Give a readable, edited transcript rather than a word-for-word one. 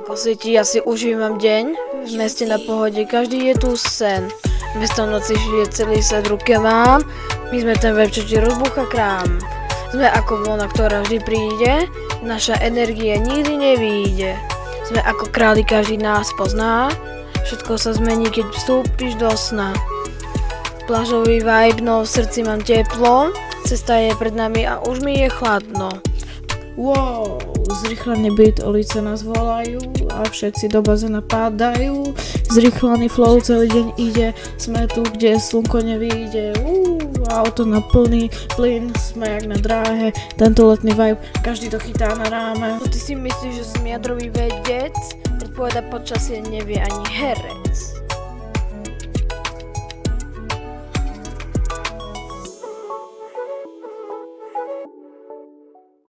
Slnko svieti, ja si užívam deň, v meste na pohode, každý je tu sen. Mesto v noci žije, celý svet v ruke mám, my sme ten web, čo ti rozbúcha krám. Sme ako vlna, ktorá vždy príde, naša energia nikdy nevyjde. Sme ako králi, každý nás pozná, všetko sa zmení, keď vstúpiš do sna. Plážový vibe, no v srdci mám teplo, cesta je pred nami a už mi je chladno. Wow, zrýchlený beat, ulice nás volajú a všetci do bazéna pádajú. Zrýchlený flow celý deň ide, sme tu, kde slnko nevyjde. Auto na plný plyn, sme jak na dráhe, tento letný vibe, každý to chytá na ráme. No ty si myslíš, že som jadrový vedec? Predpovedať počasie nevie ani herec.